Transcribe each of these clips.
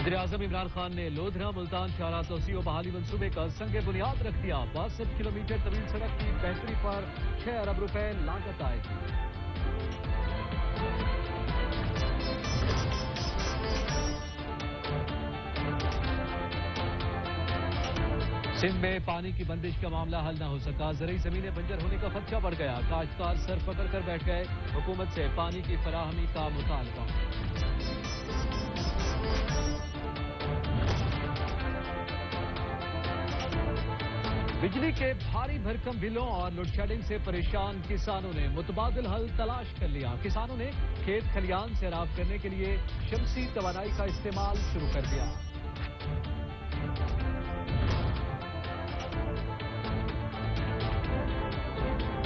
वज़ीर-ए-आज़म इमरान खान ने लोधरा मुल्तान शाहराह तोसी और बहाली मंसूबे का संग बुनियाद रख दिया। 62 किलोमीटर तवील सड़क की बेहतरी पर 6 अरब रुपए लागत आएगी। सिंध में पानी की बंदिश का मामला हल न हो सका। ज़रई ज़मीनें बंजर होने का खदशा बढ़ गया। काश्तकार सर पकड़ कर बैठ गए। हुकूमत से पानी की फराहमी का मुतालबा। बिजली के भारी भरकम बिलों और लोडशेडिंग से परेशान किसानों ने मुतबादिल हल तलाश कर लिया। किसानों ने खेत खलियान सैराब करने के लिए शमसी तवानाई का इस्तेमाल शुरू कर दिया।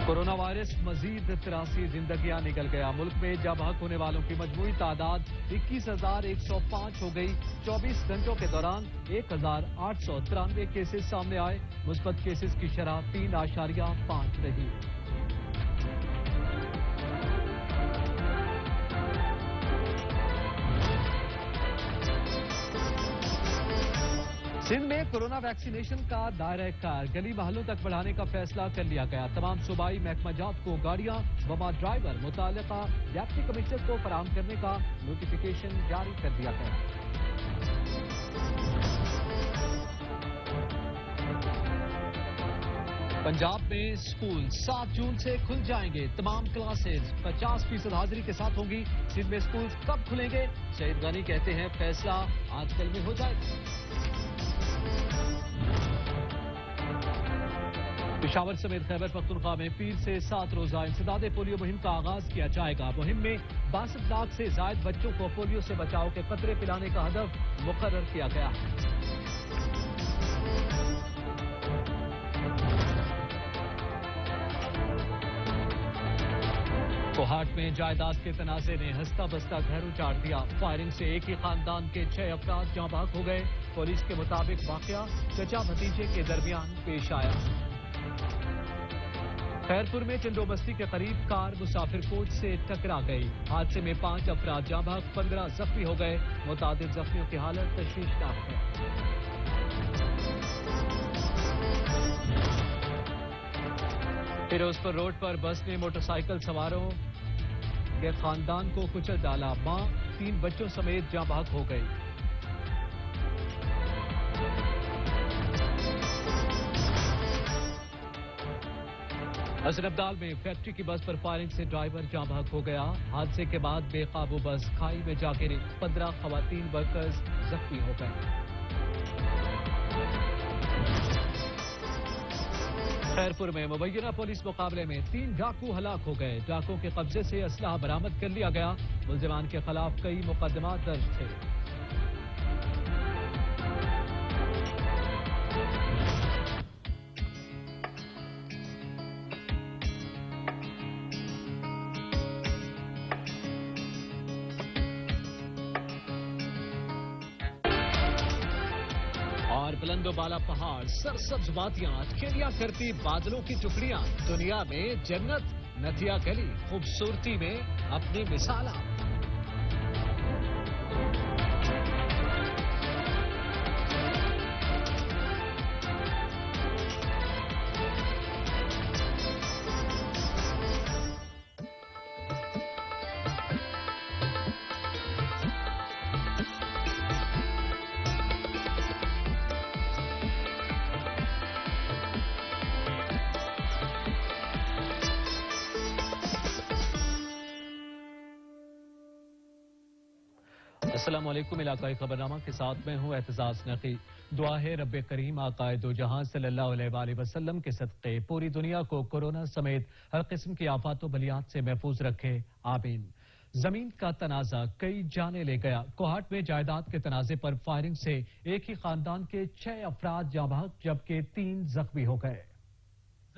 कोरोना वायरस मजीद 83 जिंदगियां निकल गया। मुल्क में जबाहक होने वालों की मजमूई तादाद 21,105 हो गई। 24 घंटों के दौरान 1,893 केसेस सामने आए। मुस्बत केसेस की शरह 3.5 रही। सिंध में कोरोना वैक्सीनेशन का दायरा कार गली महलों तक बढ़ाने का फैसला कर लिया गया। तमाम सूबाई महकमा जात को गाड़ियां वमा ड्राइवर मुताल्लिका डिप्टी कमिश्नर को फराहम करने का नोटिफिकेशन जारी कर दिया गया। पंजाब में स्कूल 7 जून से खुल जाएंगे। तमाम क्लासेज 50% हाजिरी के साथ होंगी। सिंध में स्कूल कब खुलेंगे? सईद गनी कहते हैं फैसला आजकल में हो जाएगा। पेशावर समेत खैबर पख्तूनख्वा में पीर से 7 रोजा इंसदाद पोलियो मुहिम का आगाज किया जाएगा। मुहिम में 62 लाख से जायद बच्चों को पोलियो से बचाव के कतरे पिलाने का हदफ मुकर्रर किया गया है। कोहाट में जायदाद के तनाजे ने हंसता बसता घर उजाड़ दिया। फायरिंग से एक ही खानदान के 6 अफराद जाँ बहक हो गए। पुलिस के मुताबिक वाकया चचा भतीजे के दरमियान पेश आया। खैरपुर में चंदो बस्ती के करीब कार मुसाफिर कोच से टकरा गई। हादसे में 5 अफराद जाँ बहक, 15 जख्मी हो गए। मुतादिद जख्मियों की हालत तशवीशनाक है। फिरोजपुर रोड पर बस ने मोटरसाइकिल सवारों के खानदान को कुचल डाला। मां 3 बच्चों समेत जाँ बहक हो गई। हसन-अब्दाल में फैक्ट्री की बस पर फायरिंग से ड्राइवर जाँ बहक हो गया। हादसे के बाद बेकाबू बस खाई में जा गिरी। 15 खवातीन वर्कर्स जख्मी हो गए। खैरपुर में मुबैना पुलिस मुकाबले में 3 डाकू हलाक हो गए। डाकुओं के कब्जे से असलहा बरामद कर लिया गया। मुल्जिमान के खिलाफ कई मुकदमा दर्ज थे। बुलंदो बाला पहाड़, सरसब्ज वादियां, खेलियां करती बादलों की टुकड़ियां। दुनिया में जन्नत, नदिया गली, खूबसूरती में अपनी मिसाला। अस्सलामुअलैकुम। इलाकाई खबरनामा के साथ मैं हूं एतजाज नकी। दुआ है रब्बे करीम आकाए दो जहां सल्लल्लाहु अलैहि वसल्लम के सदक़े पूरी दुनिया को कोरोना समेत हर किस्म की आफात व बलियात से महफूज रखे, आमीन। जमीन का तनाजा कई जाने ले गया। कोहाट में जायदाद के तनाजे पर फायरिंग से एक ही खानदान के 6 अफराद जाँ बहक जबकि 3 जख्मी हो गए।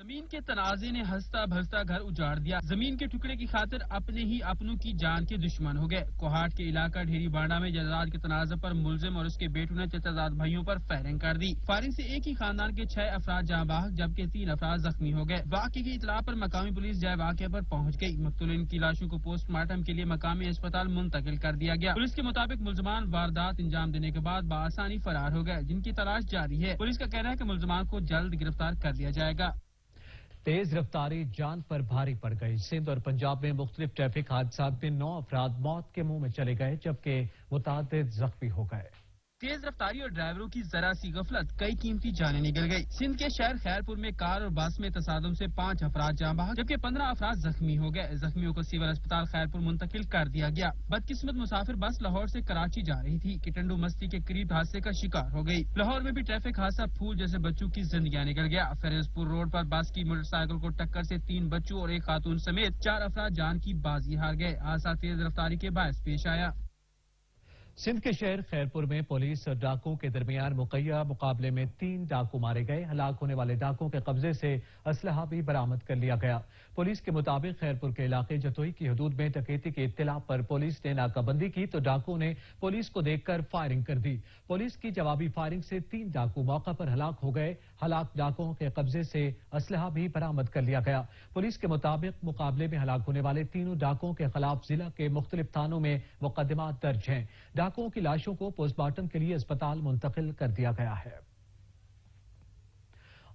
زمین کے تنازع نے ہنستا بھستا گھر اجاڑ دیا. زمین کے ٹکڑے کی خاطر اپنے ہی اپنوں کی جان کے دشمن ہو گئے. کوہاٹ کے علاقہ ڈھیری بانڈا میں جائیداد کے تنازع پر ملزم اور اس کے بیٹوں نے چچا زاد بھائیوں پر فائرنگ کر دی. فائرنگ سے ایک ہی خاندان کے 6 افراد جاں بحق جبکہ 3 افراد زخمی ہو گئے. واقعے کی اطلاع پر مقامی پولیس جائے واقعہ پر پہنچ گئی. مقتولین کی لاشوں کو پوسٹ مارٹم کے لیے مقامی اسپتال منتقل کر دیا گیا. پولیس کے مطابق ملزمان واردات انجام دینے کے بعد بآسانی فرار ہو گئے جن کی تلاش جاری ہے. پولیس کا کہنا ہے کہ ملزمان کو جلد گرفتار کر لیا جائے گا. تیز رفتاری جان پر بھاری پڑ گئی. سندھ اور پنجاب میں مختلف ٹریفک حادثات میں 9 افراد موت کے منہ میں چلے گئے جبکہ متعدد زخمی ہو گئے. تیز رفتاری اور ڈرائیوروں کی ذرا سی غفلت کئی قیمتی جانیں نکل گئی. سندھ کے شہر خیرپور میں کار اور بس میں تصادم سے 5 افراد جاں بحق جبکہ 15 افراد زخمی ہو گئے. زخمیوں کو سول اسپتال خیرپور منتقل کر دیا گیا. بدقسمت مسافر بس لاہور سے کراچی جا رہی تھی کہ ٹنڈو مستی کے قریب حادثے کا شکار ہو گئی. لاہور میں بھی ٹریفک حادثہ پھول جیسے بچوں کی زندگیاں نکل گیا. فیروزپور روڈ پر بس کی موٹر سائیکل کو ٹکر سے 3 بچوں اور ایک خاتون سمیت 4 افراد جان کی بازی ہار گئے. حادثہ تیز رفتاری کے باعث پیش آیا. سندھ کے شہر خیرپور میں پولیس اور ڈاکوؤں کے درمیان مقیہ مقابلے میں 3 ڈاکو مارے گئے. ہلاک ہونے والے ڈاکوؤں کے قبضے سے اسلحہ بھی برآمد کر لیا گیا. پولیس کے مطابق خیرپور کے علاقے جتوئی کی حدود میں ڈکیتی کی اطلاع پر پولیس نے ناکہ بندی کی تو ڈاکوؤں نے پولیس کو دیکھ کر فائرنگ کر دی. پولیس کی جوابی فائرنگ سے 3 ڈاکو موقع پر ہلاک ہو گئے. ہلاک ڈاکوؤں کے قبضے سے اسلحہ بھی برآمد کر لیا گیا. پولیس کے مطابق مقابلے میں ہلاک ہونے والے تینوں ڈاکوؤں کے خلاف ضلع کے مختلف تھانوں میں مقدمات درج ہیں. ڈاکوؤں کی لاشوں کو پوسٹ مارٹم کے لیے اسپتال منتقل کر دیا گیا ہے.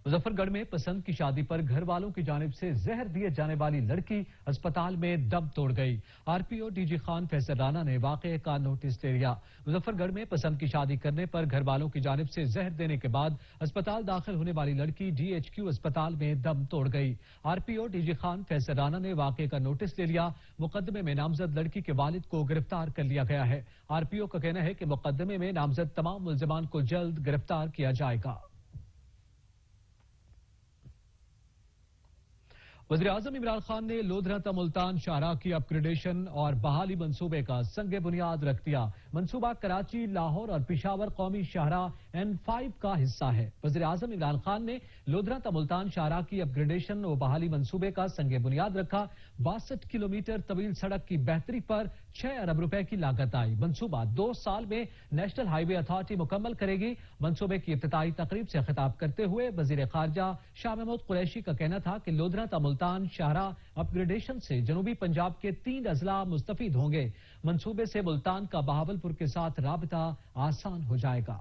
مظفر گڑھ میں پسند کی شادی پر گھر والوں کی جانب سے زہر دیے جانے والی لڑکی اسپتال میں دم توڑ گئی. R P O D G Khan Faisal Rana نے واقعے کا نوٹس لے لیا. مظفر گڑھ میں پسند کی شادی کرنے پر گھر والوں کی جانب سے زہر دینے کے بعد اسپتال داخل ہونے والی لڑکی ڈی ایچ کیو اسپتال میں دم توڑ گئی. R P O D G Khan Faisal Rana نے واقعے کا نوٹس لے لیا. مقدمے میں نامزد لڑکی کے والد کو گرفتار کر لیا گیا ہے. آر پی او کا کہنا ہے کہ مقدمے میں نامزد تمام ملزمان کو جلد گرفتار کیا جائے گا. وزیراعظم عمران خان نے لودھرا تا ملتان شاہراہ کی اپ گریڈیشن اور بحالی منصوبے کا سنگ بنیاد رکھ دیا. منصوبہ کراچی، لاہور اور پشاور قومی شاہراہ N5 کا حصہ ہے. وزیراعظم عمران خان نے لودھرا تا ملتان شاہراہ کی اپ گریڈیشن اور بحالی منصوبے کا سنگ بنیاد رکھا. 62 کلومیٹر طویل سڑک کی بہتری پر 6 ارب روپے کی لاگت آئی. منصوبہ 2 سال میں نیشنل ہائی وے اتھارٹی مکمل کرے گی. منصوبے کی افتتاحی تقریب سے خطاب کرتے ہوئے وزیر خارجہ شاہ محمود قریشی کا کہنا تھا کہ لودھرا تا ملتان شاہراہ اپ گریڈیشن سے جنوبی پنجاب کے 3 اضلاع مستفید ہوں گے. منصوبے سے ملتان کا بہاولپور کے ساتھ رابطہ آسان ہو جائے گا.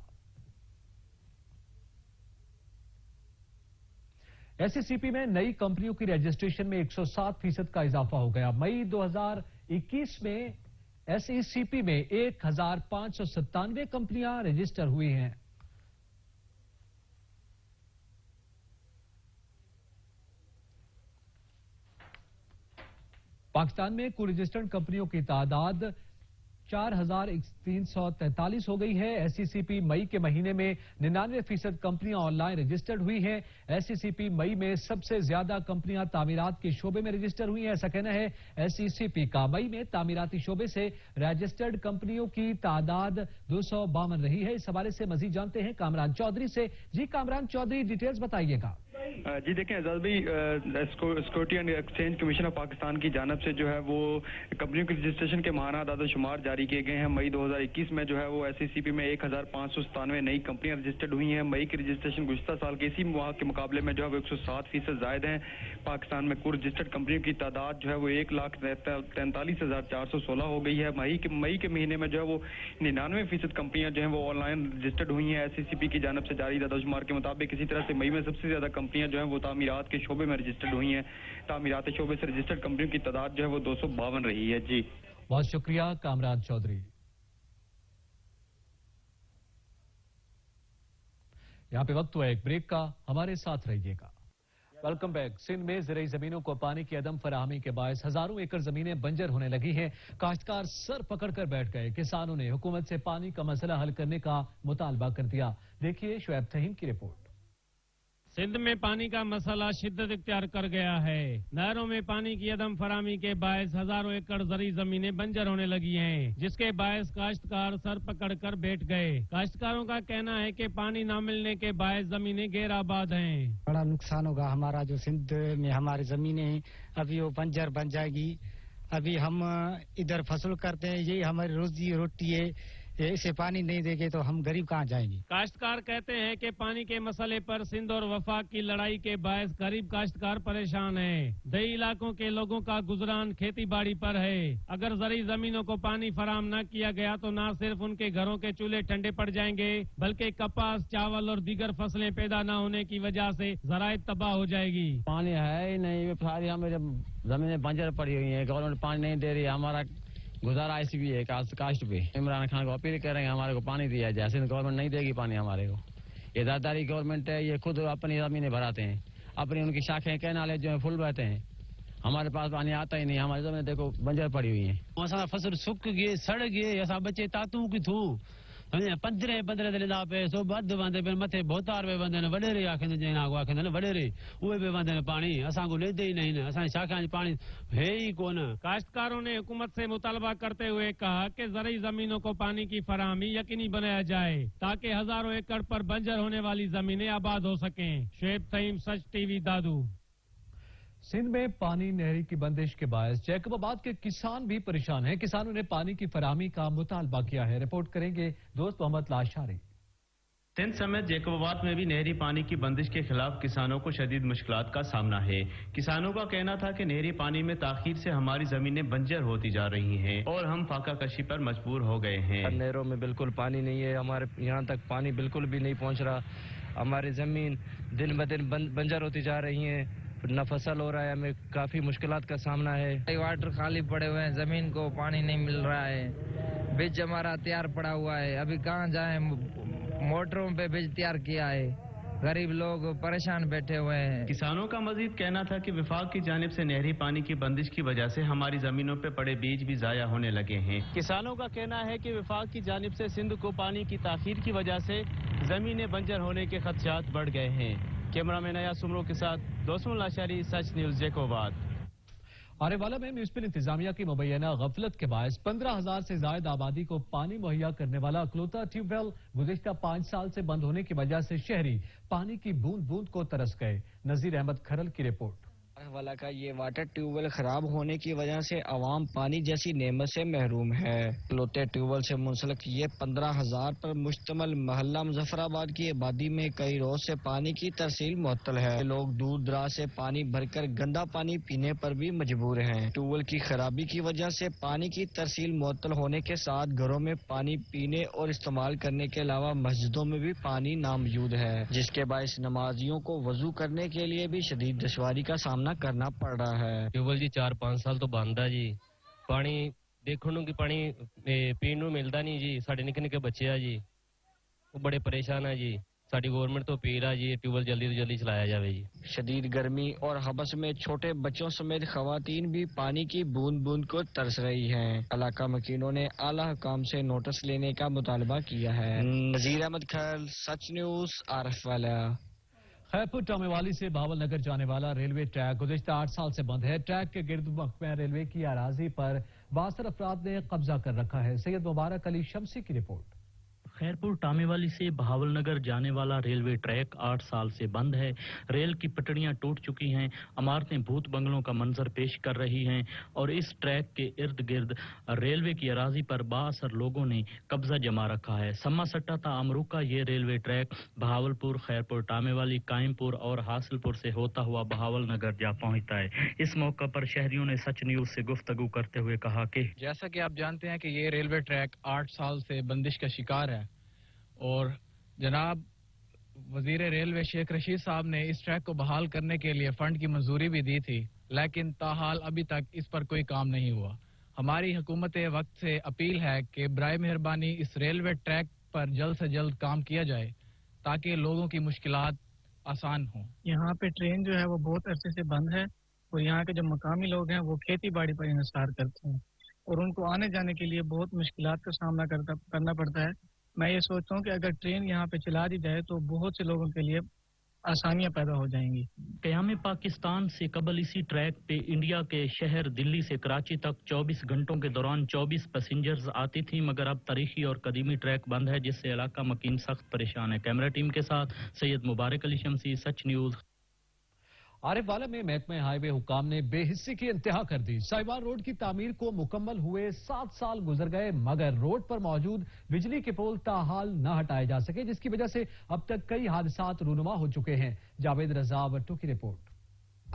ایس سی سی پی میں نئی کمپنیوں کی رجسٹریشن میں 107% کا اضافہ ہو گیا. مئی 2021 میں ایس ای سی پی میں 1597 کمپنیاں رجسٹر ہوئی ہیں. پاکستان میں کل رجسٹرڈ کمپنیوں کی تعداد 4343 ہو گئی ہے. ایس سی سی پی مئی کے مہینے میں 99% کمپنیاں آن لائن رجسٹرڈ ہوئی ہیں. ایس سی سی پی مئی میں سب سے زیادہ کمپنیاں تعمیرات کے شعبے میں رجسٹر ہوئی ہیں. ایسا کہنا ہے ایس سی سی پی کا. مئی میں تعمیراتی شعبے سے رجسٹرڈ کمپنیوں کی تعداد 252 رہی ہے. اس حوالے سے مزید جانتے ہیں کامران چودھری سے. جی کامران چودھری، ڈیٹیلز بتائیے گا. جی دیکھیں اعزاز بھائی، security and exchange commission of Pakistan کی جانب سے جو ہے وہ کمپنیوں کی رجسٹریشن کے ماہانہ اعداد و شمار جاری کیے گئے ہیں. مئی 2021 میں جو ہے وہ ایس سی سی پی میں 1597 نئی کمپنیاں رجسٹرڈ ہوئی ہیں. مئی کی رجسٹریشن گزشتہ سال کے اسی ماہ کے مقابلے میں جو ہے وہ 107% زائد ہیں. پاکستان میں کل رجسٹرڈ کمپنیوں کی تعداد جو ہے وہ 1,43,416 ہو گئی ہے. مئی کے مہینے میں جو ہے وہ 99% کمپنیاں جو ہیں وہ آن لائن رجسٹرڈ ہوئی ہیں. ایس سی سی پی کی جانب سے جاری اعداد و شمار کے مطابق اسی طرح سے مئی میں سب سے زیادہ کمپنیاں جو ہیں وہ تعمیرات کے شعبے میں رجسٹرڈ ہوئی ہیں. تعمیرات شعبے سے رجسٹرڈ کمپنیوں کی تعداد جو ہے وہ 252 رہی ہے. جی بہت شکریہ کامران چودھری. یہاں پہ وقت ہوا ایک بریک کا، ہمارے ساتھ رہیے گا. Welcome back. سندھ میں زرعی زمینوں کو پانی کی عدم فراہمی کے باعث ہزاروں ایکڑ زمینیں بنجر ہونے لگی ہیں. کاشتکار سر پکڑ کر بیٹھ گئے. کسانوں نے حکومت سے پانی کا مسئلہ حل کرنے کا مطالبہ کر دیا. دیکھیے شعیب تھہیم کی رپورٹ. सिंध में पानी का मसला शिद्दत इख्तियार कर गया है। नहरों में पानी की अदम फरामी के बायस हजारों एकड़ जरी जमीनें बंजर होने लगी हैं, जिसके बायस काश्तकार सर पकड़ कर बैठ गए। काश्तकारों का कहना है कि पानी न मिलने के बायस जमीनें गैर आबाद हैं। बड़ा नुकसान होगा हमारा, जो सिंध में हमारी जमीनें हैं अभी वो बंजर बन जाएगी। अभी हम इधर फसल करते हैं, यही हमारी रोजी रोटी है। इसे पानी नहीं देंगे तो हम गरीब कहाँ जाएंगे। काश्तकार कहते हैं कि पानी के मसले पर सिंध और वफाक की लड़ाई के बायस गरीब काश्तकार परेशान हैं। दही इलाकों के लोगों का गुजरान खेती बाड़ी पर है। अगर जरी जमीनों को पानी फराम न किया गया तो न सिर्फ उनके घरों के चूल्हे ठंडे पड़ जाएंगे, बल्कि कपास, चावल और दीगर फसलें पैदा न होने की वजह से ज़राइत तबाह हो जाएगी। पानी है ही नहीं, सारी हमारी जमीनें बंजर पड़ी हुई है। गवर्नमेंट पानी नहीं दे रही है, हमारा गुजारा ऐसी भी है कास्ट पे। इमरान खान को अपील करेंगे हमारे को पानी दिया जाए। सिंध गवर्नमेंट नहीं देगी पानी हमारे को। ये दादारी गवर्नमेंट है, ये खुद अपनी जमीनें भराते हैं, अपनी उनकी शाखें कैनाले जो है फुल बहते हैं। हमारे पास पानी आता ही नहीं, हमारी जमीन देखो बंजर पड़ी हुई है। असां फसल सुक गए, सड़ गए, असां बच्चे तातू की थू 15 दिन पे सो बद बंदे पे मथे बोतार पे बंदे ने वडेरे आखिन जे ना आखिन ने वडेरे उहे पे बंदे ने पानी असां को लेदे ही नहीं ने। असां शाखा पानी है ही कोन। काश्तकारों ने हुकूमत से मुतालबा करते हुए कहा कि ज़रई जमीनों को पानी की फराहमी यकीनी बनाया जाए ताकि हजारों एकड़ पर बंजर होने वाली जमीनें आबाद हो सकें। शुएब तईम, सच टीवी, दादू। सिंध में पानी नहरी की बंदिश के बायस जैकबाबाद के किसान भी परेशान हैं। किसानों ने पानी की फराहमी का मुतालबा किया है। रिपोर्ट करेंगे दोस्त मोहम्मद लाशारी। सिंध समेत जैकबाबाद में भी नहरी पानी की बंदिश के खिलाफ किसानों को शदीद मुश्किलात का सामना है। किसानों का कहना था कि नहरी पानी में ताखीर से हमारी जमीनें बंजर होती जा रही हैं और हम फाका कशी पर मजबूर हो गए हैं। नहरों में बिल्कुल पानी नहीं है, हमारे यहाँ तक पानी बिल्कुल भी नहीं पहुँच रहा। हमारी जमीन दिन ब दिन बंजर होती जा रही है, न फसल हो रहा है, हमें काफी मुश्किलात का सामना है। वाटर खाली पड़े हुए हैं, जमीन को पानी नहीं मिल रहा है। बीज हमारा तैयार पड़ा हुआ है, अभी कहाँ जाएं, मोटरों पे बीज तैयार किया है, गरीब लोग परेशान बैठे हुए हैं। किसानों का मजीद कहना था कि विफाक की जानिब से नहरी पानी की बंदिश की वजह से हमारी जमीनों पे पड़े बीज भी जाया होने लगे हैं। किसानों का कहना है कि विफाक की जानिब से सिंध को पानी की ताखीर की वजह से जमीनें बंजर होने के खदशात बढ़ गए हैं। कैमरामैन अया सुमरो के साथ दोस्तों लाशारी, सच न्यूज जैकोबाद। आरेवाला में म्यूनिसिपल इंतजामिया की मुबैना गफलत के बायस 15,000 से ज्यादा आबादी को पानी मुहैया करने वाला अकलौता ट्यूबवेल गुज़िश्ता 5 साल से बंद होने की वजह से शहरी पानी की बूंद बूंद को तरस गए। नजीर अहमद खरल की रिपोर्ट। वाला का ये वाटर ट्यूबवेल खराब होने की वजह से आवाम पानी जैसी नेमत से महरूम है। इकलौते ट्यूबवेल से मुंसलिक ये 15,000 पर मुश्तमल महल्ला मुजफ्फराबाद की आबादी में कई रोज से पानी की तरसील मुअत्तल है। लोग दूर दराज से पानी भरकर गंदा पानी पीने पर भी मजबूर हैं। ट्यूबवेल की खराबी की वजह से पानी की तरसील मुअत्तल होने के साथ घरों में पानी पीने और इस्तेमाल करने के अलावा मस्जिदों में भी पानी नामौजूद है, जिसके बायस नमाजियों को वजू करने के लिए भी शदीद दुश्वारी का सामना करना पड़ रहा है। ट्यूबवेल जी 4-5 साल तो बंद है जी। पानी देखने की पानी पीने को मिलता नहीं जी। साढ़े निके निके बच्चे है जी, वो बड़े परेशान है जी। साड़ी गवर्नमेंट तो पी रहा जी, ट्यूबवेल जल्दी से जल्दी चलाया जाए जी। शदीद गर्मी और हबस में छोटे बच्चों समेत खवातीन भी पानी की बूंद बूंद को तरस रही हैं। इलाका मकीनों ने आला हुकाम से नोटिस लेने का मुतालबा किया है। नजीर अहमद खैल, सच न्यूज, आरएफ वाला। खैरपुर टामेवाली से भावल नगर जाने वाला रेलवे ट्रैक गुज़िश्ता 8 साल से बंद है। ट्रैक के गिर्द महकमा रेलवे की अराजी पर 62 अफराद ने कब्जा कर रखा है। सैयद मुबारक अली शमसी की रिपोर्ट। खैरपुर टामेवाली से बहावलनगर जाने वाला रेलवे ट्रैक 8 साल से बंद है। रेल की पटड़ियां टूट चुकी हैं, इमारतें भूत बंगलों का मंजर पेश कर रही हैं और इस ट्रैक के इर्द गिर्द रेलवे की अराजी पर बाअसर लोगों ने कब्जा जमा रखा है। सम्मा सट्टा ता अमरुका ये रेलवे ट्रैक बहावलपुर, खैरपुर, टामेवाली, कायमपुर और हासिलपुर से होता हुआ बहावलनगर जा पहुंचता है। इस मौका पर शहरियों ने सच न्यूज से गुफ्तगू करते हुए कहा कि जैसा कि आप जानते हैं कि ये रेलवे ट्रैक 8 साल से बंदिश का शिकार है और जनाब वजीर रेलवे शेख रशीद साहब ने इस ट्रैक को बहाल करने के लिए फंड की मंजूरी भी दी थी, लेकिन ताहाल अभी तक इस पर कोई काम नहीं हुआ। हमारी हुकूमत वक्त से अपील है कि बराए मेहरबानी इस रेलवे ट्रैक पर जल्द से जल्द काम किया जाए ताकि लोगों की मुश्किलात आसान हो। यहाँ पे ट्रेन जो है वो बहुत अरसे से बंद है और यहाँ के जो मकामी लोग हैं वो खेती बाड़ी पर इंतजार करते हैं और उनको आने जाने के लिए बहुत मुश्किलात का सामना करना पड़ता है। मैं ये सोचता हूँ कि अगर ट्रेन यहाँ पे चला दी जाए तो बहुत से लोगों के लिए आसानियां पैदा हो जाएंगी। क़याम पाकिस्तान से कबल इसी ट्रैक पे इंडिया के शहर दिल्ली से कराची तक 24 घंटों के दौरान 24 पैसेंजर्स आती थी, मगर अब तारीखी और कदीमी ट्रैक बंद है, जिससे इलाका मकीन सख्त परेशान है। कैमरा टीम के साथ सैयद मुबारक अली शमसी, सच न्यूज। आरिफ वाला में महकमे हाईवे हुकाम ने बेहिस्सी की इंतहा कर दी। साहिवाल रोड की तामीर को मुकम्मल हुए 7 साल गुजर गए, मगर रोड पर मौजूद बिजली के पोल ताहाल न हटाए जा सके, जिसकी वजह से अब तक कई हादसात रूनुमा हो चुके हैं। जावेद रजा वट्टू की रिपोर्ट।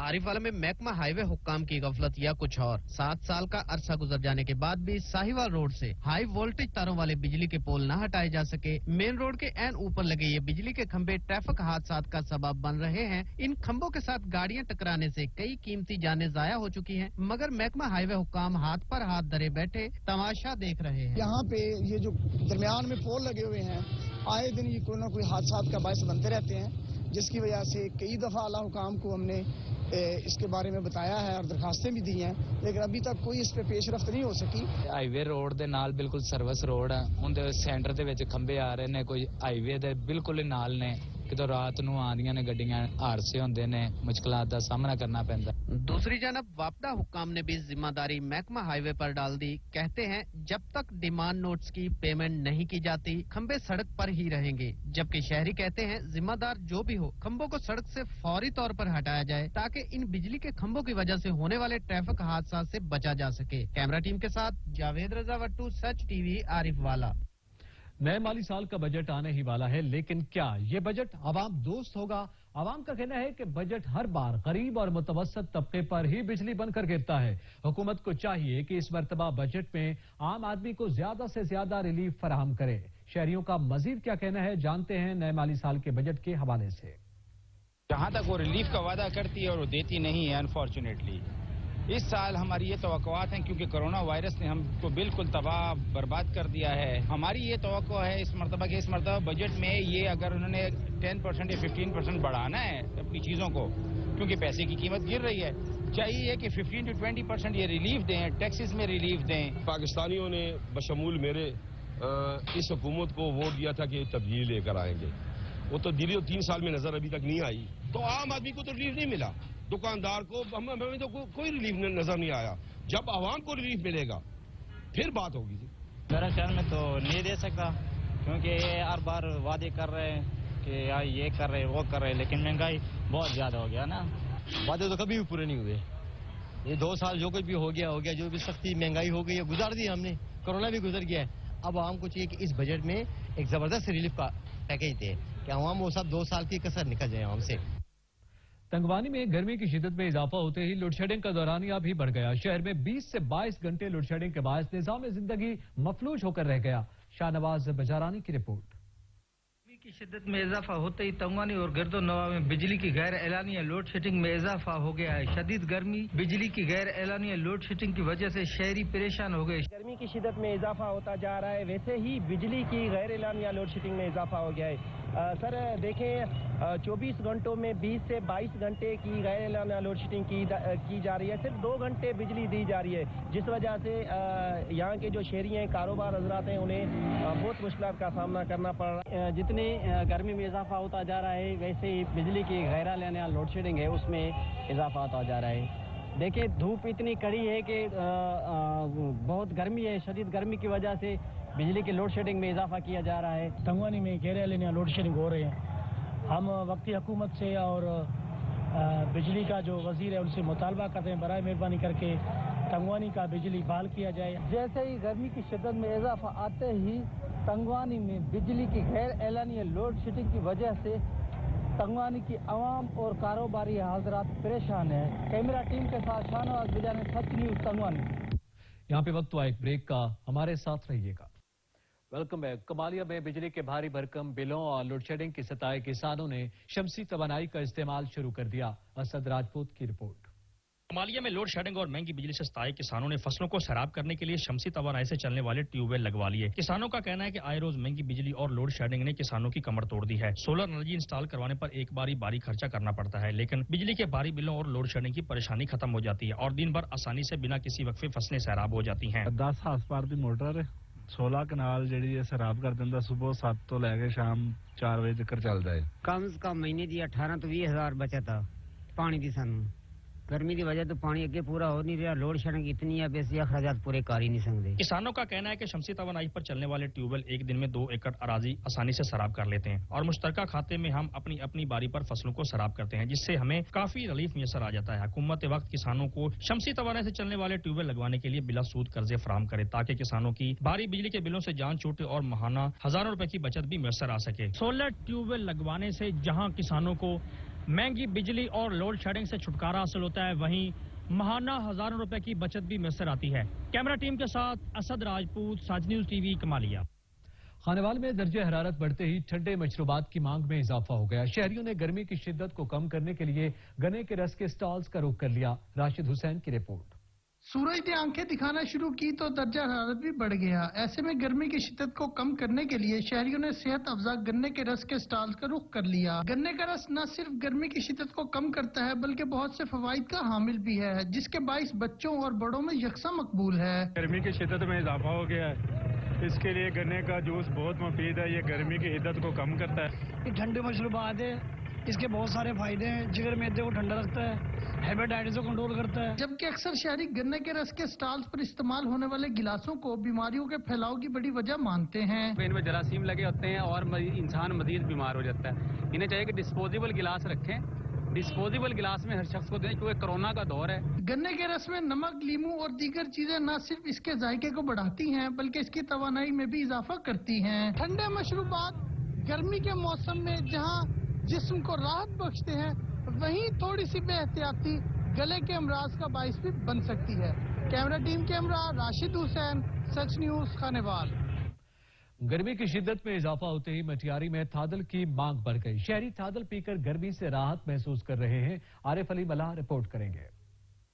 आरिफ वाला में महकमा हाईवे हुक्काम की गफलत या कुछ और। 7 साल का अरसा गुजर जाने के बाद भी साहिवाल रोड से हाई वोल्टेज तारों वाले बिजली के पोल न हटाए जा सके। मेन रोड के एन ऊपर लगे ये बिजली के खंभे ट्रैफिक हादसात का सबब बन रहे हैं। इन खंभों के साथ गाड़ियां टकराने से कई कीमती जानें जाया हो चुकी हैं, मगर महकमा हाईवे हुक्काम हाथ पर हाथ धरे बैठे तमाशा देख रहे हैं। यहाँ पे ये जो दरमियान में पोल लगे हुए हैं, आए दिन ये कोई न कोई हादसात का बायस बनते रहते हैं, जिसकी वजह से कई दफा आला हुकाम को हमने इसके बारे में बताया है और दरखास्तें भी दी हैं, लेकिन अभी तक कोई इस पे पेशरफ्त नहीं हो सकी। हाईवे रोड ਦੇ ਨਾਲ ਬਿਲਕੁਲ ਸਰਵਿਸ ਰੋਡ ਹੈ, ਉਹਦੇ ਸੈਂਟਰ ਦੇ ਵਿੱਚ ਖੰਭੇ ਆ ਰਹੇ ਨੇ, ਕੋਈ ਹਾਈਵੇ ਦੇ ਬਿਲਕੁਲ ਹੀ ਨਾਲ ਨੇ। ਕਿਦੋਂ ਰਾਤ ਨੂੰ ਆਉਂਦੀਆਂ ਨੇ ਗੱਡੀਆਂ, ਹਾਦਸੇ ਹੁੰਦੇ ਨੇ, ਮੁਸ਼ਕਲਾਂ ਦਾ ਸਾਹਮਣਾ ਕਰਨਾ ਪੈਂਦਾ। दूसरी जानब वापडा हुक्काम ने भी जिम्मेदारी महकमा हाईवे पर डाल दी। कहते हैं जब तक डिमांड नोट्स की पेमेंट नहीं की जाती खंबे सड़क पर ही रहेंगे, जबकि शहरी कहते हैं जिम्मेदार जो भी हो खंबों को सड़क से फौरी तौर पर हटाया जाए, ताकि इन बिजली के खंबों की वजह से होने वाले ट्रैफिक हादसा से बचा जा सके। कैमरा टीम के साथ जावेद रजा वट्टू, सच टीवी, आरिफ वाला। नए माली साल का बजट आने ही वाला है, लेकिन क्या ये बजट आवाम दोस्त होगा? आवाम का कहना है कि बजट हर बार गरीब और मुतवसत तबके पर ही बिजली बनकर गिरता है। हुकूमत को चाहिए कि इस मरतबा बजट में आम आदमी को ज्यादा से ज्यादा रिलीफ फराहम करे। शहरियों का मजीद क्या कहना है, जानते हैं नए माली साल के बजट के हवाले से। जहां तक वो रिलीफ का वादा करती है और वो देती नहीं है, अनफॉर्चुनेटली इस साल हमारी ये तवक्कुआत हैं, क्योंकि कोरोना वायरस ने हमको बिल्कुल तबाह बर्बाद कर दिया है। हमारी ये तवक्को है इस मरतबा के, इस मरतबा बजट में ये अगर उन्होंने 10% या 15% बढ़ाना है अपनी चीज़ों को, क्योंकि पैसे की कीमत गिर रही है, चाहिए कि 15 to 20% ये रिलीफ दें, टैक्सेस में रिलीफ दें। पाकिस्तानियों ने बशमूल मेरे इस हुकूमत को वोट दिया था कि तब्दीली लेकर आएंगे। वो तब्दीली 3 साल में नजर अभी तक नहीं आई, तो आम आदमी को तो रिलीफ नहीं मिला, दुकानदार को हमें तो कोई रिलीफ नजर नहीं आया। जब आवाम को रिलीफ मिलेगा फिर बात होगी। मेरा ख्याल में तो नहीं दे सकता, क्योंकि ये हर बार वादे कर रहे हैं कि यार ये कर रहे वो कर रहे, लेकिन महंगाई बहुत ज्यादा हो गया ना। वादे तो कभी भी पूरे नहीं हुए। ये 2 साल जो कुछ भी हो गया, जो भी सख्ती महंगाई हो गई है गुजार दी हमने, कोरोना भी गुजर गया है। अब आवाम को चाहिए कि इस बजट में एक जबरदस्त रिलीफ का पैकेज दे कि आवाम वो सब 2 साल की कसर निकल जाए आवाम से। तंगवानी में गर्मी की शिद्दत में इजाफा होते ही लोड शेडिंग का दौरानिया भी बढ़ गया। शहर में 20 से 22 घंटे लोड शेडिंग के बायस निजाम जिंदगी मफलूज होकर रह गया। शाहनवाज बजारानी की रिपोर्ट। गर्मी की शिद्दत में इजाफा होते ही तंगवानी और गिरदो नवा में बिजली की गैर एलानिया लोड शेडिंग में इजाफा हो गया है। शदीद गर्मी, बिजली की गैर एलानिया लोड शेडिंग की वजह से शहरी परेशान हो गए। गर्मी की शिद्दत में इजाफा होता जा रहा है, वैसे ही बिजली की गैर एलानिया लोड शेडिंग में इजाफा हो गया है। सर देखें 24 घंटों में 20 से 22 घंटे की गैर एलानिया लोड शेडिंग की जा रही है। सिर्फ 2 घंटे बिजली दी जा रही है, जिस वजह से यहाँ के जो शहरी हैं, कारोबार हजरात हैं, उन्हें बहुत मुश्किल का सामना करना पड़ रहा है। जितनी गर्मी में इजाफा होता जा रहा है, वैसे ही बिजली की गैर एलानिया लोड शेडिंग है उसमें इजाफा होता जा रहा है। देखिए धूप इतनी कड़ी है कि बहुत गर्मी है, शदीद गर्मी की वजह से बिजली की लोड शेडिंग में इजाफा किया जा रहा है। तंगवानी में गैर एलानिया लोड शेडिंग हो रहे हैं। हम वक्ती हुकूमत से और बिजली का जो वजीर है उनसे मुतालबा करते हैं, बराए मेहरबानी करके तंगवानी का बिजली बहाल किया जाए। जैसे ही गर्मी की शिद्दत में इजाफा आते ही तंगवानी में बिजली की गैर एलानिया लोड शेडिंग की वजह से तंगवानी की आवाम और कारोबारी हजरात परेशान है। कैमरा टीम के साथ शाहनवाज बिजाने, सच न्यूज तंगवानी। यहाँ पे वक्त हुआ एक ब्रेक का, हमारे साथ रहिएगा। Welcome back. कमालिया में बिजली के भारी भरकम बिलों और लोड शेडिंग की सताए किसानों ने शमसी तवानाई का इस्तेमाल शुरू कर दिया। असद राजपूत की रिपोर्ट। कमालिया में लोड शेडिंग और महंगी बिजली से सताए किसानों ने फसलों को सैराब करने के लिए शमसी तवानाई से चलने वाले ट्यूबवेल लगवा लिए। किसानों का कहना है कि आए रोज महंगी बिजली और लोड शेडिंग ने किसानों की कमर तोड़ दी है। सोलर एनर्जी इंस्टॉल करवाने पर एक बार ही भारी खर्चा करना पड़ता है, लेकिन बिजली के भारी बिलों और लोड शेडिंग की परेशानी खत्म हो जाती है और दिन भर आसानी से बिना किसी वक्फे फसलें सैराब हो जाती है। 10 हार्स पावर की मोटर है, 16 ਕਨਾਲ ਜਿਹੜੀ ਇਹ ਸਰਾਬ ਕਰ ਦਿੰਦਾ ਸਵੇਰ 7 ਤੋਂ ਲੈ ਕੇ ਸ਼ਾਮ 4 ਵਜੇ ਤੱਕ ਚੱਲਦਾ ਹੈ। कम से कम महीने की 18 तो 20 हज़ार बचत है पानी की सानू गर्मी की वजह तो पानी अगे पूरा हो नहीं रहा लोड शेडिंग इतनी है बेसी अखराजात पूरे कर ही नहीं सकते। किसानों का कहना है कि शमसी तवानाई पर चलने वाले ट्यूबवेल एक दिन में 2 एकड़ अराजी आसानी से सराब कर लेते हैं और मुश्तरका खाते में हम अपनी अपनी बारी पर फसलों को सराब करते हैं जिससे हमें काफी रिलीफ मैसर आ जाता है। हुकूमत वक्त किसानों को शमसी तवानाई से चलने वाले ट्यूबवेल लगवाने के लिए बिला सूद कर्जे फराहम करे ताकि किसानों की भारी बिजली के बिलों से जान छूटे और माहाना हजारों रुपए की बचत भी मैसर आ सके। सोलर ट्यूबवेल लगवाने से जहाँ किसानों को महंगी बिजली और लोड शेडिंग से छुटकारा हासिल होता है वहीं महाना हजारों रुपए की बचत भी मैसर आती है। कैमरा टीम के साथ असद राजपूत, साज न्यूज टीवी, कमालिया। खानेवाल में दर्जे हरारत बढ़ते ही ठंडे मशरूबात की मांग में इजाफा हो गया। शहरियों ने गर्मी की शिद्दत को कम करने के लिए गन्ने के रस के स्टॉल्स का रुख कर लिया। राशिद हुसैन की रिपोर्ट। सूरज ने आंखें दिखाना शुरू की तो दर्जा हरारत भी बढ़ गया। ऐसे में गर्मी की शिद्दत को कम करने के लिए शहरियों ने सेहत अफजा गन्ने के रस के स्टॉल्स का रुख कर लिया। गन्ने का रस न सिर्फ गर्मी की शिद्दत को कम करता है बल्कि बहुत से फवाइद का हामिल भी है जिसके बाइस बच्चों और बड़ों में यकसा मकबूल है। गर्मी की शिद्दत में इजाफा हो गया है, इसके लिए गन्ने का जूस बहुत मुफीद है। ये गर्मी की शिद्दत को कम करता है। ये ठंडे मशरूबात है, इसके बहुत सारे फायदे हैं। जिगर मैदे को ठंडा रखता है, हेपेटाइटिस को कंट्रोल करता है। जबकि अक्सर शहरी गन्ने के रस के स्टॉल्स पर इस्तेमाल होने वाले गिलासों को बीमारियों के फैलाव की बड़ी वजह मानते हैं। इनमें जरासीम लगे होते हैं और इंसान मजीद बीमार हो जाता है। इन्हें चाहिए कि डिस्पोजेबल गिलास रखें, डिस्पोजेबल गिलास में हर शख्स को दें क्योंकि कोरोना का दौर है। गन्ने के रस में नमक, लीमू और दीगर चीजें न सिर्फ इसके जायके को बढ़ाती हैं बल्कि इसकी तवानाई में भी इजाफा करती हैं। ठंडे मशरूबात गर्मी के मौसम में जहां जिस्म को राहत बख्शते हैं वहीं थोड़ी सी बेहतियाती गले के अमराज का बाइस भी बन सकती है। कैमरा टीम के हमरा राशिद हुसैन, सच न्यूज, खानेवाल। गर्मी की शिद्दत में इजाफा होते ही मटियारी में थादल की मांग बढ़ गई। शहरी थादल पीकर गर्मी से राहत महसूस कर रहे हैं। आरिफ अली मल्लाह रिपोर्ट करेंगे।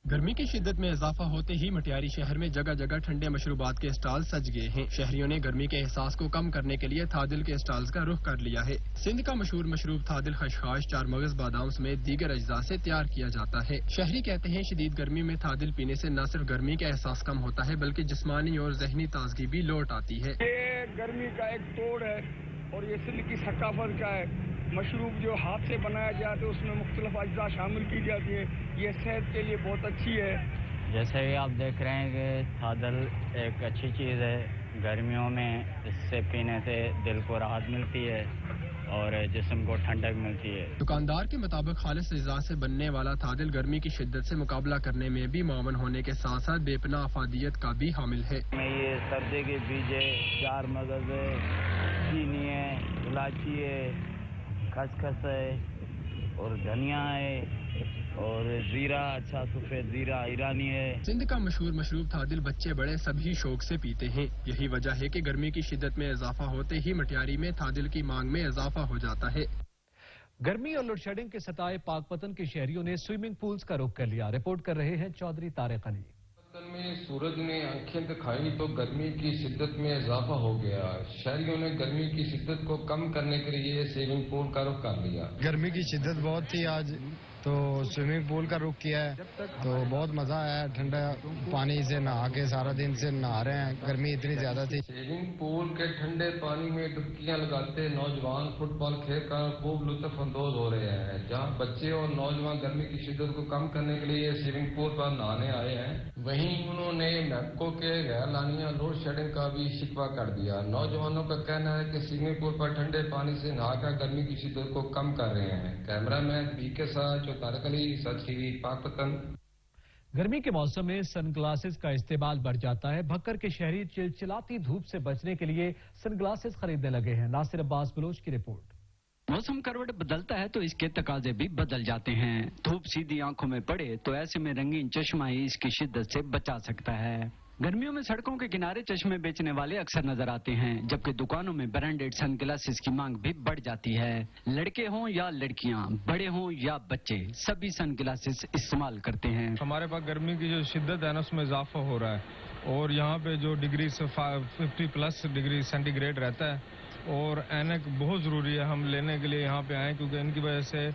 गर्मी की शिद्दत में इजाफा होते ही मटियारी शहर में जगह जगह ठंडे मशरूबात के स्टॉल सज गए हैं। शहरियों ने गर्मी के एहसास को कम करने के लिए थादिल के स्टॉल्स का रुख कर लिया है। सिंध का मशहूर मशरूब थादिल खशखाश, चारमगज, बादाम समेत दीगर अज्जा से तैयार किया जाता है। शहरी कहते हैं शदीद गर्मी में थादिल पीने से न सिर्फ गर्मी का एहसास कम होता है बल्कि जिस्मानी और जहनी ताजगी भी लौट आती है। ये गर्मी का एक तोड़ है और ये सिंध की सकाफत का है। मशरूब जो हाथ से बनाया जाता है उसमें मुख्तलिफ अज्जा शामिल की जाती है। ये सेहत के लिए बहुत अच्छी है। जैसे कि आप देख रहे हैं कि थादल एक अच्छी चीज़ है। गर्मियों में इससे पीने से दिल को राहत मिलती है और जिस्म को ठंडक मिलती है। दुकानदार के मुताबिक खालिस अज्जा से बनने वाला थादिल गर्मी की शिद्दत से मुकाबला करने में भी मावन होने के साथ साथ बेपनाह अफादियत का भी हामिल है। ये सब्जे के बीज है, चार मगज है, चीनी है, इलायची है, खसखस है और धनिया है और जीरा, अच्छा सफेद जीरा ईरानी है। सिंध का मशहूर मशरूब थादिल बच्चे बड़े सभी शौक से पीते हैं। यही वजह है कि गर्मी की शिद्दत में इजाफा होते ही मटियारी में थादिल की मांग में इजाफा हो जाता है। गर्मी और लोड शेडिंग के सताए पाकपतन के शहरियों ने स्विमिंग पूल्स का रुख कर लिया। रिपोर्ट कर रहे हैं चौधरी तारिक अली। में सूरज ने आंखें दिखाई तो गर्मी की शिद्दत में इजाफा हो गया। शहरियों ने गर्मी की शिद्दत को कम करने के लिए स्विमिंग पूल का रुख कर लिया। गर्मी की शिद्दत बहुत थी आज तो स्विमिंग पूल का रुख किया है तो बहुत मजा आया। ठंडा पानी से नहा के सारा दिन से नहा रहे हैं, गर्मी इतनी ज्यादा थी। स्विमिंग पूल के ठंडे पानी में डुबकियां लगाते नौजवान फुटबॉल खेलकर खूब लुत्फ अंदोज हो रहे हैं। जहां बच्चे और नौजवान गर्मी की शिद्दत को कम करने के लिए स्विमिंग पूल पर नहाने आए हैं वहीं उन्होंने मैको के गैरलानिया लोड शेडिंग का भी शिकवा कर दिया। नौजवानों का कहना है कि स्विमिंग पूल पर ठंडे पानी से नहाकर गर्मी की शिद्दत को कम कर रहे हैं। कैमरामैन बी के साथ तारिक अली, सच टीवी, पाकपतन। गर्मी के मौसम में सनग्लासेस का इस्तेमाल बढ़ जाता है। भक्कर के शहरी चिलचिलाती धूप से बचने के लिए सनग्लासेस खरीदने लगे हैं। नासिर अब्बास बलोच की रिपोर्ट। मौसम करवट बदलता है तो इसके तकाजे भी बदल जाते हैं। धूप सीधी आंखों में पड़े तो ऐसे में रंगीन चश्मा ही इसकी शिद्दत से बचा सकता है। गर्मियों में सड़कों के किनारे चश्मे बेचने वाले अक्सर नजर आते हैं जबकि दुकानों में ब्रांडेड सनग्लासेस की मांग भी बढ़ जाती है। लड़के हों या लड़कियां, बड़े हों या बच्चे, सभी सनग्लासेस इस्तेमाल करते हैं। हमारे पास गर्मी की जो शिद्दत है ना उसमें इजाफा हो रहा है और यहाँ पे जो डिग्री 50+ डिग्री सेंटीग्रेड रहता है और ऐनक बहुत ज़रूरी है। हम लेने के लिए यहाँ पे आए क्योंकि इनकी वजह से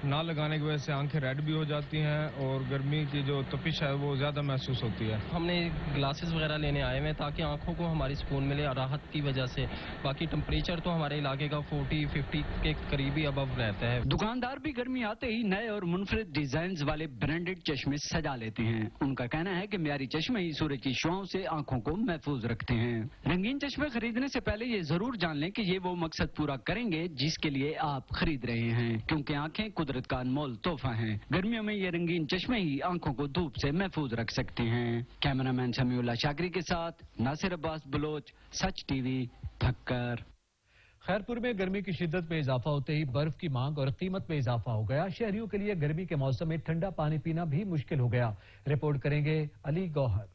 ना लगाने की वजह से आंखें रेड भी हो जाती हैं और गर्मी की जो तपिश है वो ज़्यादा महसूस होती है। हमने ग्लासेस वगैरह लेने आए हैं ताकि आंखों को हमारी सुकून मिले और राहत की वजह से। बाकी टेम्परेचर तो हमारे इलाके का 40-50 के करीब ही अबव रहता है। दुकानदार भी गर्मी आते ही नए और मुनफरिद डिजाइन वाले ब्रांडेड चश्मे सजा लेते हैं। उनका कहना है कि म्यारी चश्मे ही सूरज की शुआओं से आंखों को महफूज रखते हैं। रंगीन चश्मे खरीदने से पहले ये जरूर जान लें कि ये वो मकसद पूरा करेंगे जिसके लिए आप खरीद रहे हैं, क्योंकि आंखें कुदरत का अनमोल तोहफा हैं। गर्मियों में ये रंगीन चश्मे ही आंखों को धूप से महफूज रख सकते हैं। कैमरामैन समीउल्लाह शाकरी के साथ नासिर अब्बास बलोच, सच टीवी, ठक्कर। खैरपुर में गर्मी की शिद्दत में इजाफा होते ही बर्फ की मांग और कीमत में इजाफा हो गया। शहरियों के लिए गर्मी के मौसम में ठंडा पानी पीना भी मुश्किल हो गया। रिपोर्ट करेंगे अली गौहर।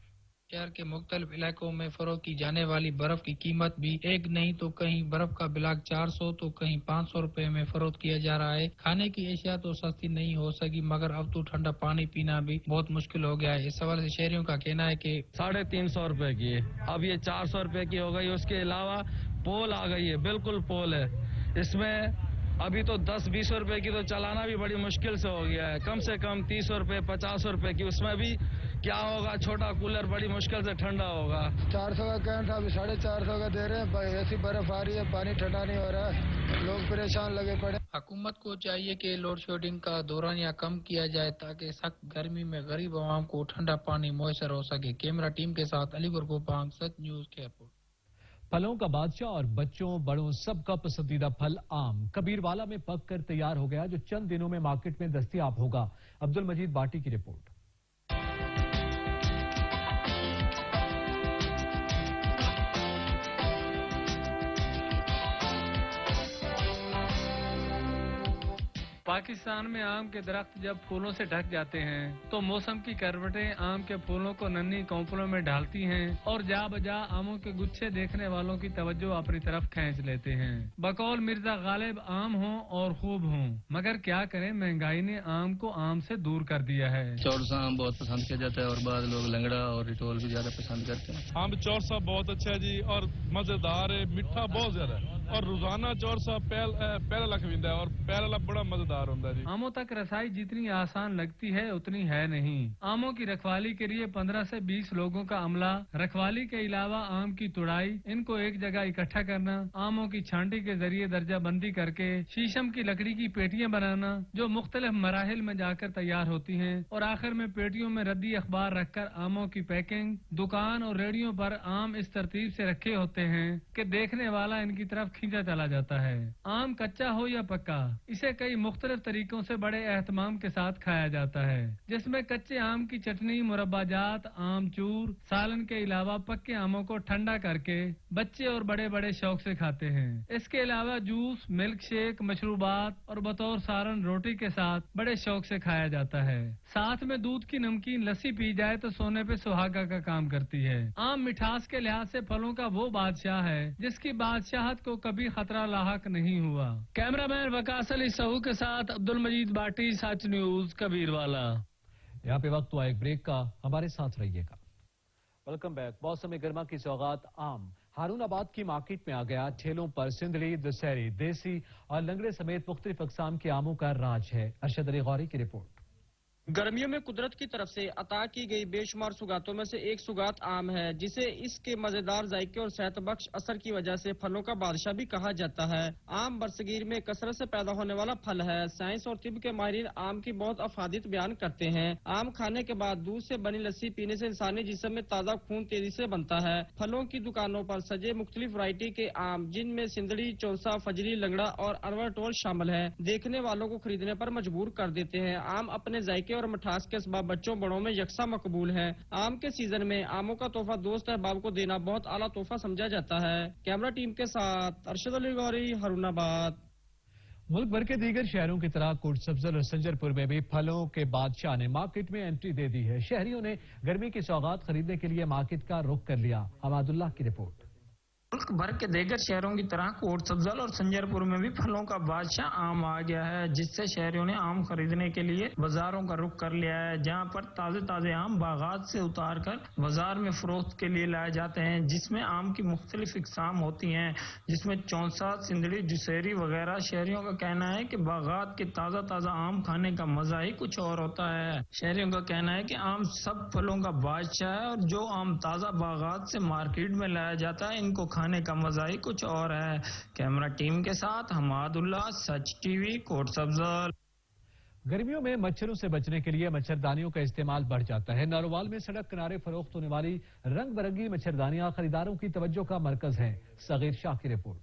शहर के मुख्तलिफ इलाकों में फरोख्त की जाने वाली बर्फ की कीमत भी एक नहीं तो कहीं बर्फ का ब्लाक 400 तो कहीं 500 रुपए में फरोख्त किया जा रहा है। खाने की अशिया तो सस्ती नहीं हो सकी, मगर अब तो ठंडा पानी पीना भी बहुत मुश्किल हो गया है। इस सवाल से शहरियों का कहना है कि 350 रुपए की है, अब ये 400 रुपए की हो गई। उसके अलावा पोल आ गई है, बिल्कुल पोल है। इसमें अभी तो 10-20 रुपए की तो चलाना भी बड़ी मुश्किल से हो गया है। कम से कम 30 रुपए 50 रुपए की, उसमें भी क्या होगा, छोटा कूलर बड़ी मुश्किल से ठंडा होगा। 400 का कैन था, अभी 450 का दे रहे हैं। ऐसी बर्फ आ रही है, पानी ठंडा नहीं हो रहा है, लोग परेशान लगे पड़े। हुकूमत को चाहिए कि लोड शेडिंग का दौरानिया कम किया जाए ताकि सख्त गर्मी में गरीब आवाम को ठंडा पानी मुयसर हो सके। कैमरा टीम के साथ अली गुरगोपांग, सच न्यूज खैरपुर। फलों का बादशाह और बच्चों बड़ों सबका पसंदीदा फल आम कबीरवाला में पक कर तैयार हो गया, जो चंद दिनों में मार्केट में दस्तयाब होगा। अब्दुल मजीद बाटी की रिपोर्ट। पाकिस्तान में आम के दरख्त जब फूलों से ढक जाते हैं तो मौसम की करवटें आम के फूलों को नन्ही कौंपलों में ढालती हैं और जा बजा आमों के गुच्छे देखने वालों की तवज्जो अपनी तरफ खींच लेते हैं। बकौल मिर्जा गालिब आम हों और खूब हों, मगर क्या करें, महंगाई ने आम को आम से दूर कर दिया है। चौरसा आम बहुत पसंद किया जाता है और बाद लोग लंगड़ा और रिटोल भी ज्यादा पसंद करते हैं। आम चौरसा बहुत अच्छा है जी और मजेदार है, मीठा बहुत ज्यादा है और रोजाना चौरसा पहला लख विंदा है और पहला बड़ा मजेदार होता है जी। आमों तक रसाई जितनी आसान लगती है उतनी है नहीं। आमों की रखवाली के लिए 15 से 20 लोगों का अमला, रखवाली के अलावा आम की तुड़ाई, इनको एक जगह इकट्ठा करना, आमों की छांटी के जरिए दर्जा बंदी करके शीशम की लकड़ी की पेटियां बनाना जो मुख्तलिफ मराहिल में जाकर तैयार होती हैं, और आखिर में पेटियों में रद्दी अखबार रखकर आमों की पैकिंग। दुकान और रेडियो पर आम इस तरतीब से रखे होते हैं कि देखने वाला इनकी तरफ खींचा चला जाता है। आम कच्चा हो या पक्का, इसे कई मुख्तलिफ तरीकों से बड़े एहतमाम के साथ खाया जाता है, जिसमें कच्चे आम की चटनी, मुरब्बाजात, आम चूर, सालन के अलावा पक्के आमों को ठंडा करके बच्चे और बड़े बड़े शौक से खाते हैं। इसके अलावा जूस, मिल्क शेक, मशरूबात और बतौर सालन रोटी के साथ बड़े शौक से खाया जाता है। साथ में दूध की नमकीन लस्सी पी जाए तो सोने पे सुहागा का काम करती है। आम मिठास के लिहाज से फलों का वो बादशाह है जिसकी बादशाहत को कभी खतरा लाहक नहीं हुआ। कैमरामैन वकास अली सहू के साथ अब्दुल मजीद बाटी, सच न्यूज कबीरवाला। यहाँ पे वक्त हुआ एक ब्रेक का, हमारे साथ रहिएगा। Welcome back. मौसम गर्मा की सौगात आम हारूनाबाद की मार्केट में आ गया। ठेलों पर सिंधली, दशहरी, देसी और लंगड़े समेत मुख्तलिफ अकसाम के आमों का राज है। अरशद अली गौरी की रिपोर्ट। गर्मियों में कुदरत की तरफ से अता की गई बेशुमार सुगातों में से एक सुगात आम है, जिसे इसके मजेदार जायके और सेहत बख्श असर की वजह से फलों का बादशाह भी कहा जाता है। आम बरसगीर में कसरत से पैदा होने वाला फल है। साइंस और तिब के माहिरीन आम की बहुत अफादियत बयान करते हैं। आम खाने के बाद दूध से बनी लस्सी पीने से इंसानी जिस्म में ताज़ा खून तेजी से बनता है। फलों की दुकानों पर सजे मुख्तलिफ वैरायटी के आम, जिनमें सिंदड़ी, चौसा, फजरी, लंगड़ा और अरवा टोल शामिल है, देखने वालों को खरीदने पर मजबूर कर देते हैं। आम अपने जायके और मिठास के सबब बच्चों बड़ों में यकसा मकबूल है। आम के सीजन में आमों का तोहफा दोस्त अहबाब को देना बहुत आला तोहफा समझा जाता है। कैमरा टीम के साथ अरशद अली गौरी, हारूनाबाद। मुल्क भर के दीगर शहरों की तरह कोट सब्जल और संजरपुर में भी फलों के बादशाह ने मार्केट में एंट्री दे दी है। शहरियों ने गर्मी की सौगात खरीदने के लिए मार्केट का रुख कर लिया। हमादुल्लाह की रिपोर्ट। मुल्क भर के देगर शहरों की तरह कोट सब्जल और संजरपुर में भी फलों का बादशाह आम आ गया है, जिससे शहरियों ने आम खरीदने के लिए बाजारों का रुख कर लिया है, जहां पर ताजे ताजे आम बागात से उतार कर बाजार में फरोख्त के लिए लाए जाते हैं, जिसमें आम की मुख्तलिफ इकसाम होती हैं, जिसमें चौंसा, सिंदड़ी, जुसेरी वगैरह। शहरियों का कहना है कि बागात के ताजा ताजा आम खाने का मजा ही कुछ और होता है। शहरियों का कहना है कि आम सब फलों का बादशाह है और जो आम ताजा बागात से मार्केट में लाया जाता है, इनको खाने का मजा ही कुछ और है। कैमरा टीम के साथ हमादुल्ला, सच टीवी, कोट सब्जल। गर्मियों में मच्छरों से बचने के लिए मच्छरदानियों का इस्तेमाल बढ़ जाता है। नारोवाल में सड़क किनारे फरोख्त होने वाली रंग बिरंगी मच्छरदानियां खरीदारों की तवज्जो का मरकज हैं। सगीर शाह की रिपोर्ट।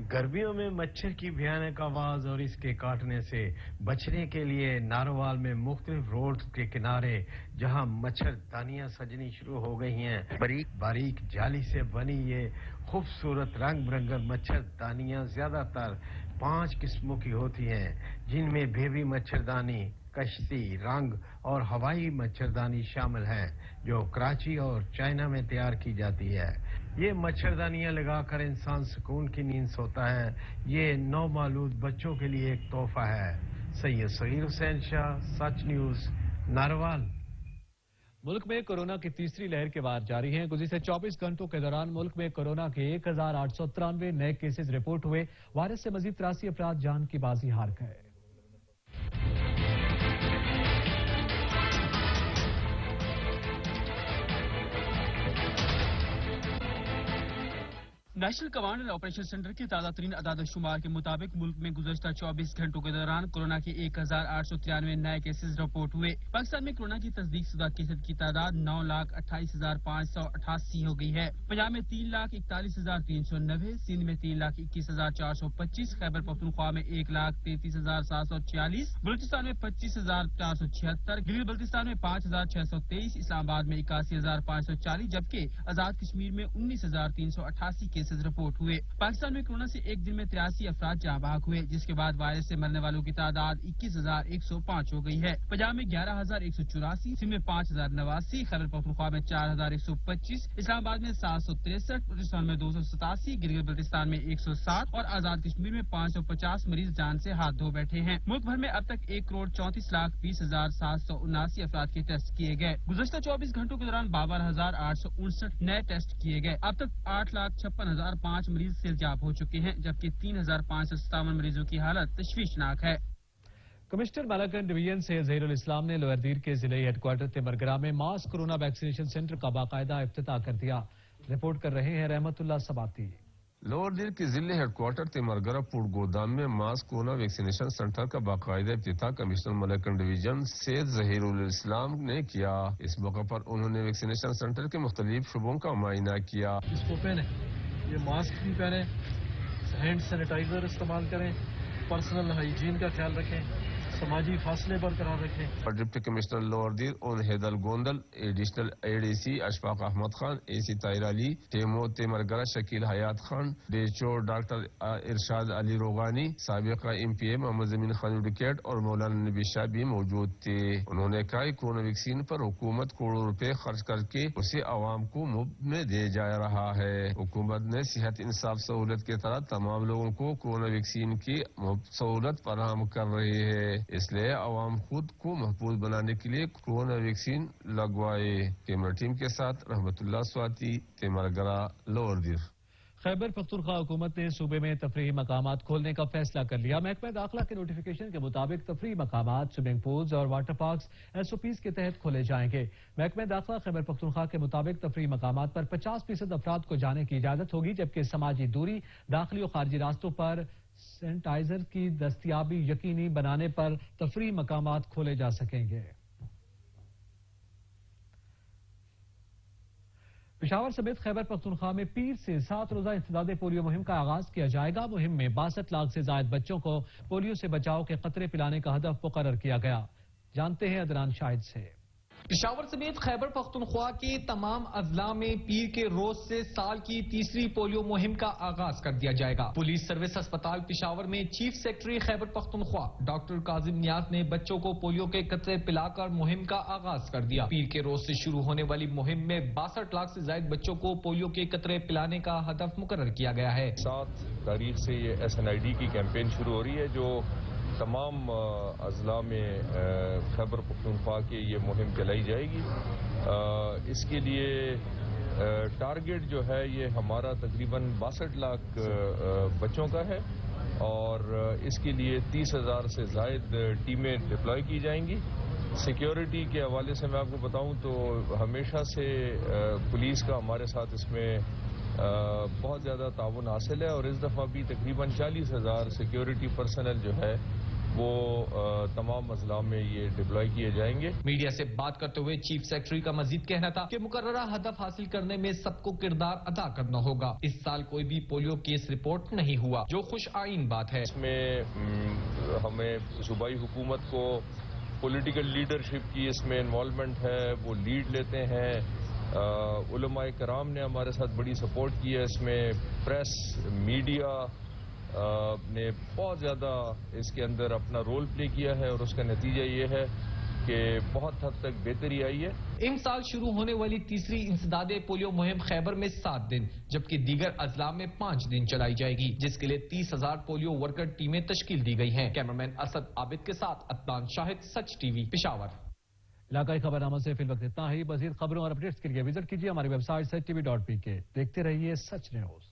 गर्मियों में मच्छर की भयानक आवाज और इसके काटने से बचने के लिए नारोवाल में मुख्तलिफ रोड के किनारे जहां मच्छरदानियां सजनी शुरू हो गई हैं, बारीक बारीक जाली से बनी ये खूबसूरत रंग बिरंगे मच्छरदानियां ज्यादातर 5 किस्मों की होती हैं, जिनमें बेबी मच्छरदानी, कश्ती, रंग और हवाई मच्छरदानी शामिल हैं, जो कराची और चाइना में तैयार की जाती है। ये मच्छरदानियां लगाकर इंसान सुकून की नींद सोता है। ये नौमालूद बच्चों के लिए एक तोहफा है। सैयद सगीर हुसैन शाह, सच न्यूज, नारोवाल। मुल्क में कोरोना की तीसरी लहर के वार जारी हैं। गुज़िश्ते 24 घंटों के दौरान मुल्क में कोरोना के 1893 नए केसेस रिपोर्ट हुए। वायरस से मजीद 83 अफराद जान की बाजी हार गए। National command and operation centre के ताज़ा तरीन अदाद शुमार के मुताबिक मुल्क में गुज़श्ता 24 घंटों के दौरान कोरोना के 1893 नए केसेस रिपोर्ट हुए। पाकिस्तान में कोरोना की तस्दीक शुदा केसेस की तादाद 9,28,588 हो गई है। पंजाब में 3,41,390, सिंध में 3,21,425, खैबर पख्तूनख्वा में 1,33,746, बलूचिस्तान में 25,476, गिलगित बल्तिस्तान में 5,623, इस्लामाबाद में 81,540, जबकि आजाद कश्मीर में 19,388 केसेस रिपोर्ट हुए। पाकिस्तान में कोरोना से एक दिन में 83 अफराद जाँ बहक हुए, जिसके बाद वायरस से मरने वालों की तादाद 21,105 हो गई है। पंजाब में 11,184, सिंध में 5,089, खैबर पख्तूनख्वा में 4,125, इस्लामाबाद में 763, बलूचिस्तान में 287, गिलगित बल्तिस्तान में 107 और आजाद कश्मीर में 550 मरीज जान से हाथ धो बैठे हैं। मुल्क भर में अब तक 1,34,20,779 अफराद के टेस्ट किए गए। गुज़श्ता 24 घंटों के दौरान 52,859 नए टेस्ट किए गए। अब तक 8,56,005 मरीज सेहतयाब हो चुके हैं, जबकि 3,557 मरीजों की हालत तशवीशनाक है। कमिश्नर मलाकन डिवीजन से ज़हीरुल इस्लाम ने लोअरदीर के जिले हेडक्वार्टर तिमरगरा में मास कोरोना वैक्सीनेशन सेंटर का बाकायदा इफ्तिताह कर दिया। रिपोर्ट कर रहे हैं रहमतुल्लाह सबाती। लोअरदीर के जिले हेडक्वार्टर तिमरगरा फूड गोदाम में मास कोरोना वैक्सीनेशन सेंटर का बाकायदा इफ्तिताह कमिश्नर मलाकन डिवीजन से ज़हीरुल इस्लाम ने किया। इस मौके पर उन्होंने वैक्सीनेशन सेंटर के मुख्तलिफ शुबों का मुआयना किया। इसको पहने, ये मास्क भी पहने, हैंड सैनिटाइजर इस्तेमाल करें, पर्सनल हाइजीन का ख्याल रखें, समाजी फासले बरकरार रखें। डिप्टी कमिश्नर लोअरदीर उन हैदल Gondal, additional ADC Ashfaq Ahmad Khan, AC Tahir Ali, टेमो तिमरगरा शकील हयात खान, डीएचओ डॉक्टर इरशाद अली रोगानी, साबिका एमपीए मोहम्मद जमीन खान एडवोकेट और मौलाना नबी शाह भी मौजूद थे। उन्होंने कहा कोरोना वैक्सीन पर हुकूमत करोड़ों रुपए खर्च करके उसे आवाम को मुफ्त में दे जा रहा है। हुकूमत ने सेहत इंसाफ सहूलत के तहत तमाम लोगों को कोरोना वैक्सीन की मुफ्त सहूलत फराहम कर रही है, इसलिए आवाम खुद को महफूज बनाने के लिए कोरोना वैक्सीन लगवाए। कैमरा टीम के साथ रहमतुल्लाह स्वाति, तिमरगरा, लोअरदीर। खैबर पख्तूनख्वा हुकूमत ने सूबे में तफरीही मकामात खोलने का फैसला कर लिया। महकमा दाखिला के नोटिफिकेशन के मुताबिक तफरीही मकामात, स्विमिंग पूल्स और वाटर पार्क्स SOPs के तहत खोले जाएंगे। महकमा दाखिला खैबर पख्तूनख्वा के मुताबिक तफरीही मकामात पर 50% अफराद को जाने की इजाजत होगी, जबकि समाजी दूरी, दाखिली और खारजी रास्तों पर सैनिटाइजर की दस्तयाबी यकीनी बनाने पर तफरीही मकामात खोले जा सकेंगे। पेशावर समेत खैबर पख्तूनख्वा में पीर से 7 रोजा इंसदादे पोलियो मुहिम का आगाज किया जाएगा। मुहिम में 62 लाख से जायद बच्चों को पोलियो से बचाव के खतरे पिलाने का हदफ मुकर्रर किया गया। जानते हैं अदनान शाहिद से। پشاور سمیت خیبر پختونخوا کے تمام اضلاع میں پیر کے روز سے سال کی تیسری پولیو مہم کا آغاز کر دیا جائے گا۔ پولیس سروس ہسپتال پشاور میں chief secretary Khyber Pakhtunkhwa doctor Kazim نیاز نے بچوں کو پولیو کے قطرے پلا کر مہم کا آغاز کر دیا۔ پیر کے روز سے شروع ہونے والی مہم میں 62 لاکھ سے زائد بچوں کو پولیو کے قطرے پلانے کا ہدف مقرر کیا گیا ہے۔ 7 تاریخ سے یہ SNID کی کیمپین شروع ہو رہی ہے جو تمام اضلاع میں خیبر پختونخوا کے یہ مہم چلائی جائے گی۔ اس کے لیے ٹارگٹ جو ہے یہ ہمارا تقریباً 62 لاکھ بچوں کا ہے اور اس کے لیے 30,000 سے زائد ٹیمیں ڈپلوائے کی جائیں گی۔ سیکیورٹی کے حوالے سے میں آپ کو بتاؤں تو ہمیشہ سے پولیس کا ہمارے ساتھ اس میں بہت زیادہ تعاون حاصل ہے اور اس دفعہ بھی تقریباً 40,000 سیکیورٹی پرسنل جو ہے وہ تمام اضلاع میں یہ ڈپلوائے کیے جائیں گے۔ میڈیا سے بات کرتے ہوئے چیف سیکرٹری کا مزید کہنا تھا کہ مقررہ ہدف حاصل کرنے میں سب کو کردار ادا کرنا ہوگا۔ اس سال کوئی بھی پولیو کیس رپورٹ نہیں ہوا جو خوش آئین بات ہے۔ اس میں ہمیں صوبائی حکومت کو پولیٹیکل لیڈرشپ کی اس میں انوالومنٹ ہے، وہ لیڈ لیتے ہیں۔ علماء کرام نے ہمارے ساتھ بڑی سپورٹ کی ہے، اس میں پریس میڈیا نے بہت زیادہ اس کے اندر اپنا رول پلے کیا ہے اور اس کا نتیجہ یہ ہے کہ بہت حد تک بہتری آئی ہے۔ ان سال شروع ہونے والی تیسری انسداد پولیو مہم خیبر میں 7 دن جبکہ دیگر اضلاع میں 5 دن چلائی جائے گی جس کے لیے 30,000 پولیو ورکر ٹیمیں تشکیل دی گئی ہیں۔ کیمرمین اسد عابد کے ساتھ عدنان شاہد، سچ ٹی وی، پشاور۔ علاقائی خبرنامہ سے فی الوقت اتنا ہی۔ مزید خبروں اور اپڈیٹس کے لیے وزٹ کیجیے ہماری ویب سائٹ sach.tv.pk۔ دیکھتے رہیے سچ نیوز۔